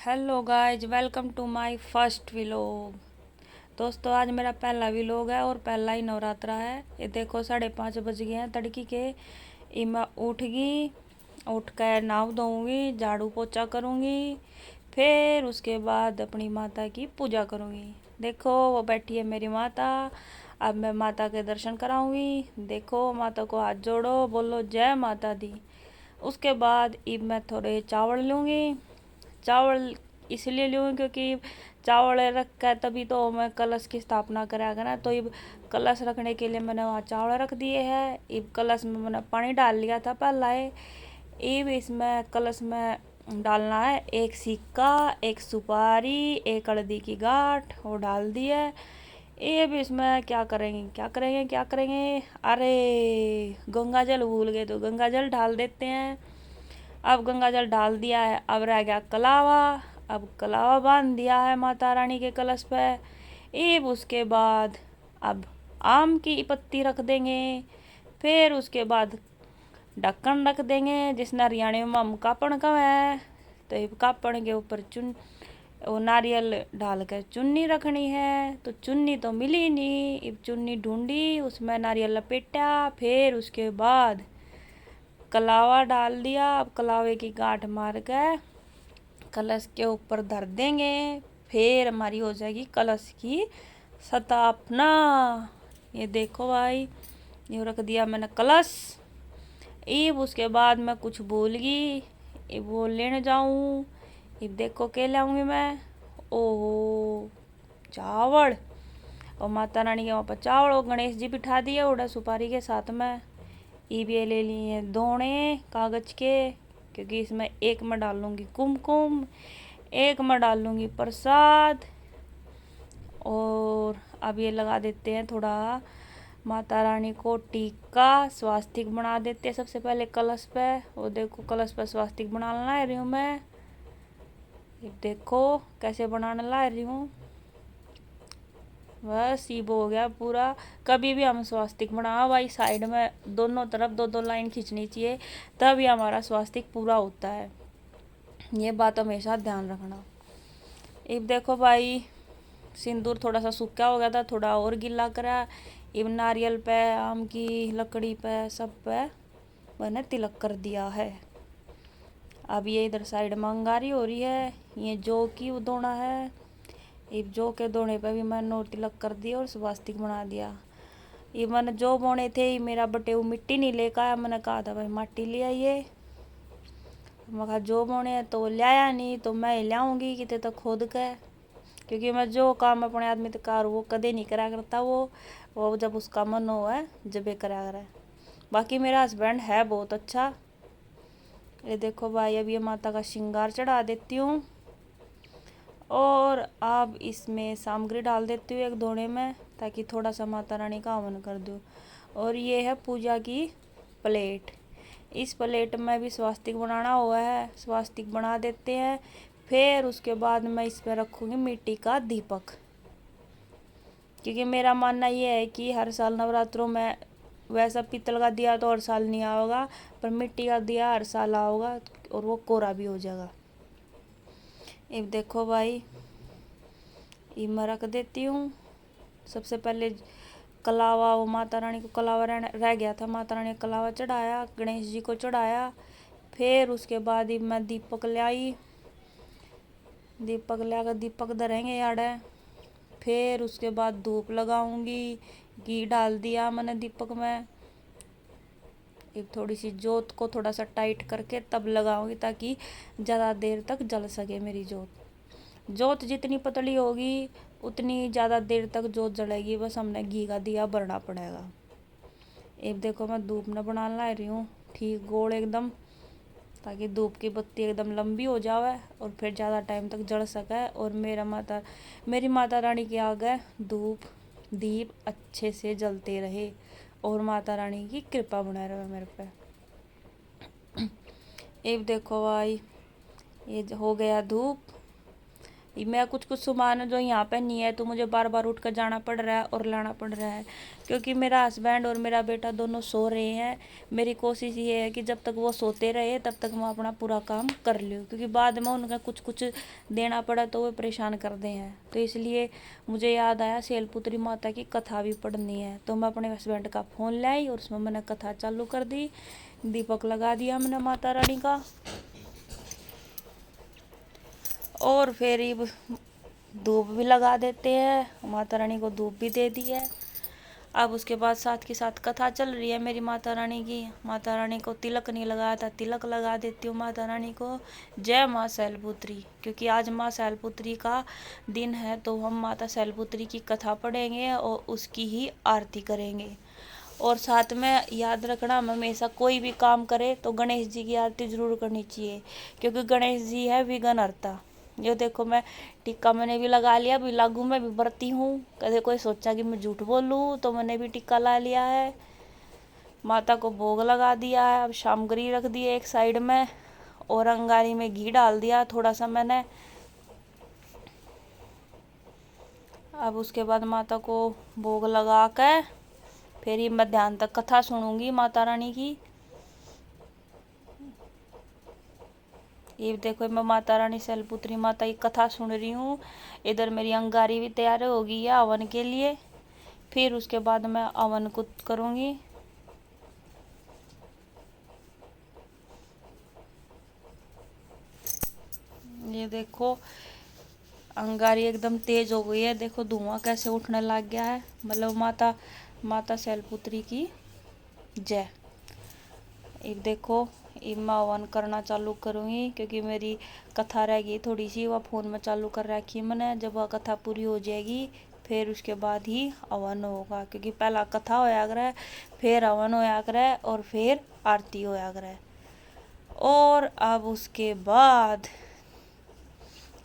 Hello guys, welcome to my first vlog. दोस्तों, आज मेरा पहला व्लॉग है और पहला ही नवरात्रा है। ये देखो 5:30 बज गए हैं तड़की के। ये मैं उठ गई, उठ कर नहा धोऊंगी, झाड़ू पोछा करूंगी, फिर उसके बाद अपनी माता की पूजा करूंगी। देखो वो बैठी है मेरी माता। अब मैं माता के दर्शन कराऊंगी। देखो माता को हाथ जोड़ो, बोलो जय माता दी। उसके बाद अब मैं थोड़े चावल लूँगी। चावल इसलिए लूँ क्योंकि चावल रख कर तभी तो मैं कलश की स्थापना करा ना। तो अब कलश रखने के लिए मैंने वहाँ चावल रख दिए हैं। अब कलश में मैंने पानी डाल लिया था पहले। अब इसमें कलश में डालना है एक सिक्का, एक सुपारी, एक हल्दी की गांठ, वो डाल दिए। अब इसमें क्या करेंगे। अरे गंगा जल भूल गए, तो गंगा जल डाल देते हैं। अब गंगा जल डाल दिया है, अब रह गया कलावा। अब कलावा बांध दिया है माता रानी के कलश पे। अब उसके बाद अब आम की पत्ती रख देंगे। फिर उसके बाद ढक्कन रख देंगे, जिस हरियाणा में हम कापड़ का है। तो ये कापड़ के ऊपर वो नारियल डालकर चुन्नी रखनी है। तो चुन्नी तो मिली नहीं, अब चुन्नी ढूंढी, उसमें नारियल लपेटा, फिर उसके बाद कलावा डाल दिया। अब कलावे की गांठ मार कर कलश के ऊपर धर देंगे। फिर हमारी हो जाएगी कलश की स्थापना। ये देखो भाई, ये रख दिया मैंने कलश। अब उसके बाद मैं कुछ भूल गई, ये वो लेने जाऊं। अब देखो क्या लाऊंगी मैं। ओहो, चावल। और माता रानी के वहाँ पर चावल और गणेश जी बिठा दिए उड़ा सुपारी के साथ में। ये भी ले लिए दोने कागज के, क्योंकि इसमें एक में डाल लूँगी कुमकुम, एक में डाल लूँगी प्रसाद। और अब ये लगा देते हैं थोड़ा माता रानी को टीका, स्वास्तिक बना देते हैं सबसे पहले कलश पे। वो देखो कलश पे स्वास्तिक बनाना ला रही हूँ मैं। ये देखो कैसे बनाने ला रही हूँ। बस ये हो गया पूरा। कभी भी हम स्वास्तिक बनाओ भाई, साइड में दोनों तरफ दो दो लाइन खींचनी चाहिए, तभी हमारा स्वास्तिक पूरा होता है। ये बात हमेशा ध्यान रखना। अब देखो भाई, सिंदूर थोड़ा सा सूखा हो गया था, थोड़ा और गीला करा। अब नारियल पे, आम की लकड़ी पे, सब पे मैंने तिलक कर दिया है। अब ये इधर साइड में अंगारी हो रही है, ये जौ की दोना है। अब जौ के दोने पे भी मैंने और तिलक कर दिया और स्वास्तिक बना दिया। ये मैंने जो बोने थे, ये मेरा बटे वो मिट्टी नहीं लेकर आया। मैंने कहा था भाई माटी ले आइए, मैं कहा जो बोने हैं तो ले आया नहीं, तो मैं लाऊंगी कितने तक खोद के। क्योंकि मैं जो काम अपने आदमी तक कार वो कदे नहीं करा करता। वो जब उसका मन हो है जब ये करा करे। बाकी मेरा हस्बैंड है बहुत अच्छा। ये देखो भाई, अब ये माता का श्रृंगार चढ़ा देती हूँ और अब इसमें सामग्री डाल देती हूँ एक दोने में, ताकि थोड़ा सा माता रानी का हवन कर दूँ। और ये है पूजा की प्लेट। इस प्लेट में भी स्वास्तिक बनाना हुआ है, स्वास्तिक बना देते हैं। फिर उसके बाद मैं इस पर रखूँगी मिट्टी का दीपक, क्योंकि मेरा मानना ये है कि हर साल नवरात्रों में वैसा पीतल का दिया तो हर साल नहीं आओगा, पर मिट्टी का दिया हर साल आओगा और वो कोरा भी हो जाएगा। अब देखो भाई, ये मैं रख देती हूँ। सबसे पहले कलावा, वो माता रानी को कलावा रह गया था, माता रानी कलावा चढ़ाया, गणेश जी को चढ़ाया। फिर उसके बाद ही मैं दीपक ले आई, दीपक ले आकर दीपक धरेंगे यार। फिर उसके बाद धूप लगाऊंगी, घी डाल दिया मैंने दीपक में। एक थोड़ी सी जोत को थोड़ा सा टाइट करके तब लगाऊंगी, ताकि ज़्यादा देर तक जल सके मेरी जोत। जोत जितनी पतली होगी उतनी ज़्यादा देर तक जोत जलेगी, बस हमने घी का दिया भरना पड़ेगा। एक देखो मैं धूप न बना ला रही हूँ ठीक गोल एकदम, ताकि धूप की बत्ती एकदम लंबी हो जाए और फिर ज़्यादा टाइम तक जल सके। और मेरी माता रानी के आगे धूप दीप अच्छे से जलते रहे और माता रानी की कृपा बनाए रहे मेरे पे। अब देखो भाई, ये हो गया धूप। मैं कुछ कुछ सामान जो यहाँ पे नहीं है तो मुझे बार बार उठ कर जाना पड़ रहा है और लाना पड़ रहा है, क्योंकि मेरा हस्बैंड और मेरा बेटा दोनों सो रहे हैं। मेरी कोशिश ये है कि जब तक वो सोते रहे तब तक मैं अपना पूरा काम कर लूँ, क्योंकि बाद में उनका कुछ कुछ देना पड़ा तो वो परेशान कर दे हैं। तो इसलिए मुझे याद आया शैलपुत्री माता की कथा भी पढ़नी है, तो मैं अपने हस्बैंड का फ़ोन लाई और उसमें मैंने कथा चालू कर दी। दीपक लगा दिया मैंने माता रानी का, और फिर धूप भी लगा देते हैं, माता रानी को धूप भी दे दी है। अब उसके बाद साथ के साथ कथा चल रही है मेरी माता रानी की। माता रानी को तिलक नहीं लगाया था, तिलक लगा देती हूँ माता रानी को। जय माँ शैलपुत्री, क्योंकि आज माँ शैलपुत्री का दिन है तो हम माता शैलपुत्री की कथा पढ़ेंगे और उसकी ही आरती करेंगे। और साथ में याद रखना, हम हमेशा कोई भी काम करे तो गणेश जी की आरती जरूर करनी चाहिए, क्योंकि गणेश जी है विघ्नहर्ता। ये देखो मैं टिक्का मैंने भी लगा लिया, अभी लागू में भी बरती हूँ। कभी कोई सोचा कि मैं झूठ बोलूँ तो मैंने भी टिक्का ला लिया है। माता को भोग लगा दिया है। अब शामगरी रख दी है एक साइड में, और अंगारी में घी डाल दिया थोड़ा सा मैंने। अब उसके बाद माता को भोग लगा कर फिर ही मैं ध्यान तक कथा सुनूंगी माता रानी की। ये देखो मैं माता रानी शैलपुत्री माता की कथा सुन रही हूँ। इधर मेरी अंगारी भी तैयार होगी है हवन के लिए। फिर उसके बाद मैं हवन को करूँगी। ये देखो अंगारी एकदम तेज हो गई है, देखो धुआं कैसे उठने लग गया है। मतलब माता शैलपुत्री की जय। अब देखो अब मैं हवन करना चालू करूँगी, क्योंकि मेरी कथा रह गई थोड़ी सी, वह फ़ोन में चालू कर रखी है मैंने। जब वह कथा पूरी हो जाएगी फिर उसके बाद ही हवन होगा, क्योंकि पहला कथा होया करे, फिर हवन होया करे और फिर आरती होया करे। और अब उसके बाद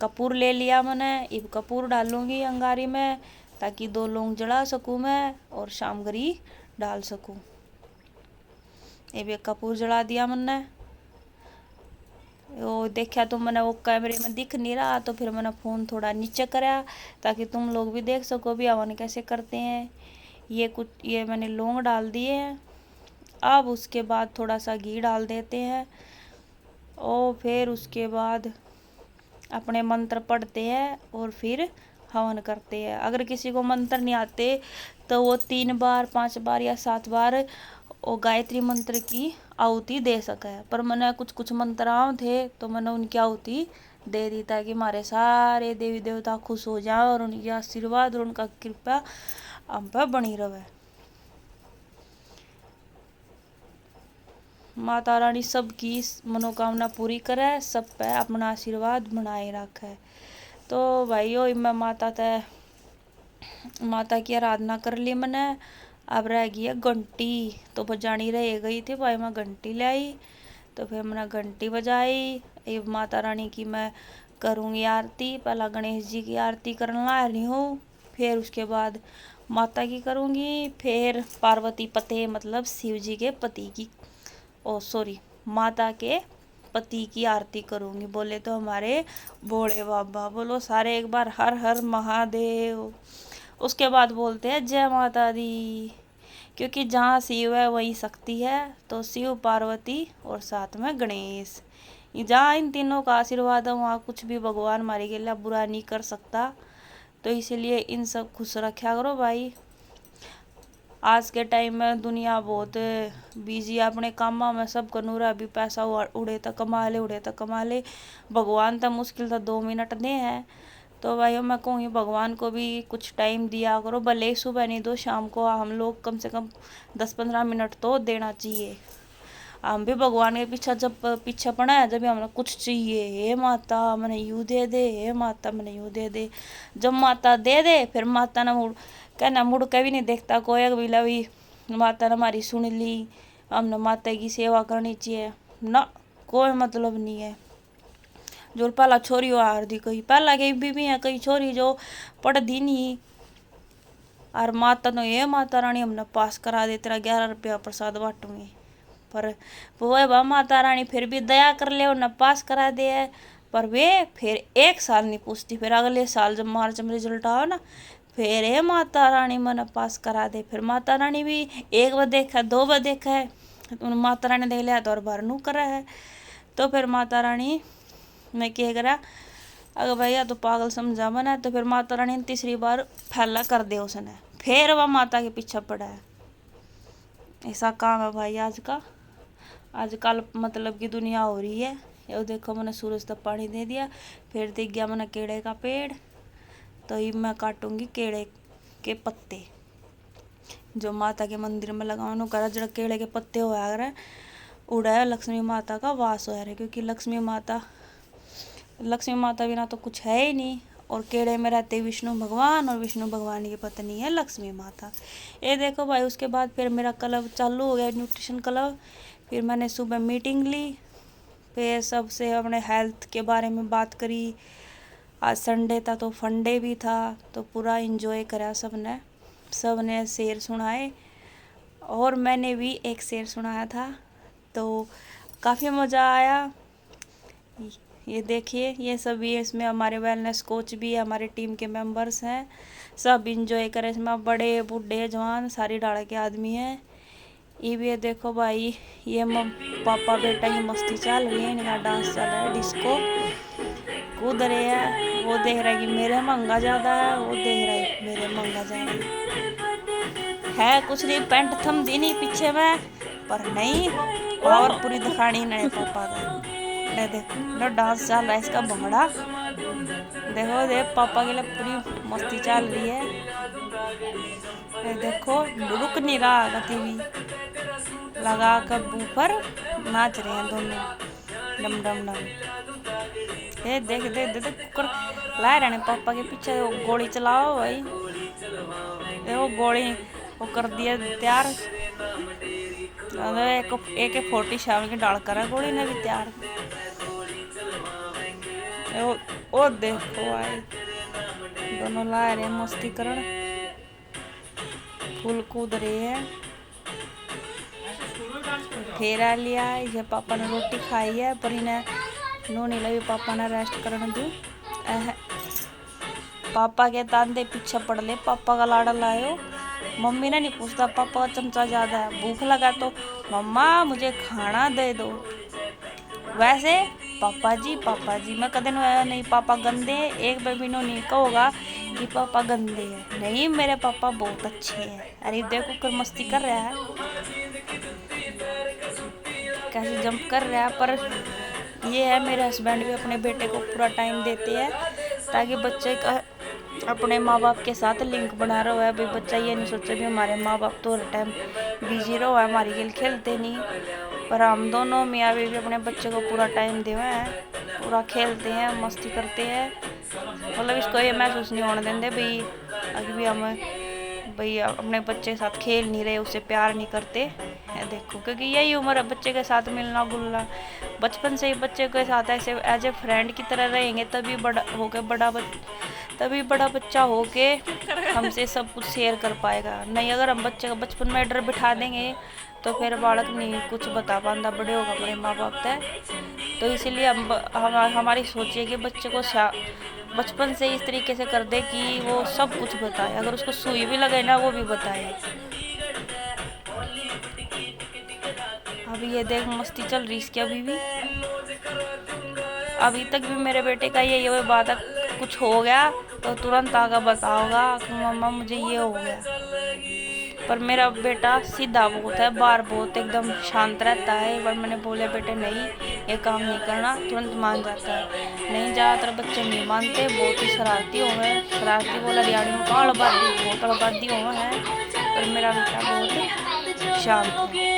कपूर ले लिया मैंने, अब कपूर डालूंगी अंगारी में ताकि 2 लौंग जला सकूँ मैं और शामगरी डाल सकूँ। ये कपूर जला दिया मैंने। वो देखा तो मैंने वो कैमरे में दिख नहीं रहा, तो फिर मैंने फ़ोन थोड़ा नीचे कराया ताकि तुम लोग भी देख सको भी हवन कैसे करते हैं। ये मैंने लौंग डाल दिए हैं। अब उसके बाद थोड़ा सा घी डाल देते हैं और फिर उसके बाद अपने मंत्र पढ़ते हैं और फिर हवन करते हैं। अगर किसी को मंत्र नहीं आते तो वो 3 बार 5 बार या 7 बार वो गायत्री मंत्र की आहुति दे सका है। पर मैंने कुछ मंत्राओं थे तो मैंने उनकी आहुति दे दी ताकि हमारे सारे देवी देवता खुश हो जाए और उनकी आशीर्वाद और उनका कृपा हम पर बनी रहे। माता रानी सबकी मनोकामना पूरी करे, सब पे अपना आशीर्वाद बनाए रखे। तो भाइयों मैं माता की आराधना कर ली मैंने। अब रह गई है घंटी, तो बजानी रह गई थी भाई, मैं घंटी ले आई तो फिर मैंने घंटी बजाई। अब माता रानी की मैं करूँगी आरती। पहला गणेश जी की आरती करने ला रही हूँ, फिर उसके बाद माता की करूँगी, फिर पार्वती पते मतलब शिव जी के पति की माता के पति की आरती करूँगी। बोले तो हमारे भोले बाबा, बोलो सारे एक बार हर हर महादेव। उसके बाद बोलते हैं जय माता दी, क्योंकि जहाँ शिव है वहीं शक्ति है। तो शिव पार्वती और साथ में गणेश, जहाँ इन तीनों का आशीर्वाद है वहाँ कुछ भी भगवान हमारे के लिए बुरा नहीं कर सकता। तो इसीलिए इन सब खुश रखा करो भाई। आज के टाइम में दुनिया बहुत बिजी है अपने कामों में, सब कनूरा भी पैसा उड़े तक कमा ले। भगवान तो मुश्किल था 2 मिनट दे हैं। तो भाई मैं कहूँगी भगवान को भी कुछ टाइम दिया करो, भले सुबह नहीं दो शाम को, हम लोग कम से कम 10-15 मिनट तो देना चाहिए। हम भी भगवान के पीछे जब पीछे पड़ा है, जब हमें कुछ चाहिए, हे माता मैंने यूँ दे दे, हे माता मैंने यूँ दे दे। जब माता दे दे फिर माता ने मुड़ के भी नहीं देखता कोई भी लवी, माता ने हमारी सुन ली, हमने माता की सेवा करनी चाहिए ना, कोई मतलब नहीं है। जो पहला छोरी हार दी, कई पहला की बीबी है, कई छोरी जो पढ़ दी नहीं, और माता तो ये माता रानी हमने पास करा दे, तेरा 11 रुपया प्रसाद बांटूंगी। पर वो माता रानी फिर भी दया कर ले, उन्हें पास करा दे। पर वे फिर 1 साल नहीं पूछती। फिर अगले साल जब मार्च में रिजल्ट आओ ना, फिर ये माता रानी मन पास करा दे। फिर माता रानी भी 1 बार देखा 2 बार देखा है, माता रानी देख लिया तो और बार नू करा है। तो फिर माता रानी ने क्या करा, अगर भैया तो पागल समझा बना, तो फिर माता रानी ने तीसरी बार फैला कर दे उसने, फिर वह माता के पीछे पड़ा है। ऐसा काम है भाई आज का, आजकल मतलब की दुनिया हो रही है। ये देखो मैंने सूरज तक पानी दे दिया, फिर दिख गया मैंने केड़े का पेड़, तो ये मैं काटूंगी केड़े के पत्ते जो माता के मंदिर में लगाओ करा। जरा केड़े के पत्ते हो रहे उड़ा है, लक्ष्मी माता का वास हो रहा है, क्योंकि लक्ष्मी माता बिना तो कुछ है ही नहीं। और केड़े में रहते विष्णु भगवान, और विष्णु भगवान की पत्नी है लक्ष्मी माता। ये देखो भाई, उसके बाद फिर मेरा क्लब चालू हो गया, न्यूट्रिशन क्लब। फिर मैंने सुबह मीटिंग ली, फिर सबसे अपने हेल्थ के बारे में बात करी। आज संडे था तो फंडे भी था, तो पूरा इंजॉय करा सबने शेर सुनाए, और मैंने भी एक शेर सुनाया था, तो काफ़ी मज़ा आया। ये देखिए, ये सभी इसमें हमारे वेलनेस कोच भी है, हमारे टीम के मेंबर्स हैं, सब इंजॉय करें इसमें, बड़े बूढ़े जवान सारी डाल के आदमी हैं। ये भी देखो भाई, ये पापा बेटा की मस्ती चल रही है, इनका डांस चल रहा है, डिस्को कूद रहे हैं। वो देख रहा है कि मेरे मंगा ज़्यादा है, वो देख रहा है मेरे मंगा ज़्यादा है। कुछ नहीं, पैंट थम दी नहीं पीछे में, पर नहीं पावर पूरी दिखानी नहीं पापा का। देखो डांस चल रहा है इसका भंगड़ा, देखो देख पापा के लिए पूरी मस्ती चल रही है। देखो रुक नहीं रहा, गति भी लगा कर ऊपर नाच रहे हैं दोनों, डम डम डम। ये देख देख देख कुकर ला रहे हैं पापा के पीछे, गोली चलाओ भाई। देखो गोली वो कर दिया तैयार, AK-47 की डाल कर है गोली ने भी तैयार। ओ देखो भाई, दोनों ला रहे हैं मस्ती करण, फुल कूद रहे हैं। फेरा लिया है, ये पापा ने रोटी खाई है, पर इन्हें नो नहीं लगी, पापा ने रेस्ट करने दी। पापा के तांदे पीछे पड़ ले, पापा का लाड़ा लायो। मम्मी ने नहीं पूछता, पापा का चमचा ज़्यादा है, भूख लगा तो मम्मा मुझे खाना दे दो। वैसे पापा जी मैं कदे नहीं पापा गंदे, एक बार भी नहीं कहोगा कि पापा गंदे हैं। नहीं, मेरे पापा बहुत अच्छे हैं। अरे देखो कर मस्ती कर रहा है, कैसे जंप कर रहा है। पर ये है, मेरे हस्बैंड भी अपने बेटे को पूरा टाइम देते हैं, ताकि बच्चे का अपने माँ बाप के साथ लिंक बना रहा है। भाई बच्चा ये नहीं सोचे भी हमारे माँ बाप तो हर टाइम बिजी रहो है, हमारी खेल खेलते नहीं। पर हम दोनों मियाँ बीवी अपने बच्चे को पूरा टाइम दे हैं, पूरा खेलते हैं, मस्ती करते हैं। मतलब इसको ये महसूस नहीं होने देंगे भाई अभी भी हम भाई अपने बच्चे के साथ खेल नहीं रहे, उससे प्यार नहीं करते है। देखो, क्योंकि यही उम्र है बच्चे के साथ मिलना गुलना। बचपन से ही बच्चे के साथ ऐसे एज ए फ्रेंड की तरह रहेंगे, तभी बड़ा बच्चा होके हमसे सब कुछ शेयर कर पाएगा। नहीं, अगर हम बच्चे का बचपन में डर बिठा देंगे तो फिर बालक नहीं कुछ बता पाता, बड़े होगा अपने माँ बाप तय। तो इसीलिए हमारी सोच है कि बच्चे को बचपन से इस तरीके से कर दे कि वो सब कुछ बताए, अगर उसको सुई भी लगे ना वो भी बताए। अभी ये देख मस्ती चल रही इसकी, अभी तक भी मेरे बेटे का ये बात है, कुछ हो गया तो तुरंत आकर बताओगा कि मम्मा मुझे ये हो गया। पर मेरा बेटा सीधा बहुत है, बार बहुत एकदम शांत रहता है। एक बार मैंने बोले बेटे नहीं ये काम नहीं करना, तुरंत मान जाता है। नहीं, ज़्यादातर बच्चे नहीं मानते, बहुत ही शरारती हो गए। शरारती बोला हरियाणी में बहुत अड़बादी हो है, पर मेरा बेटा बहुत शांत है।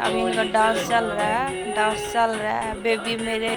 अभी इनका डांस चल रहा है बेबी मेरे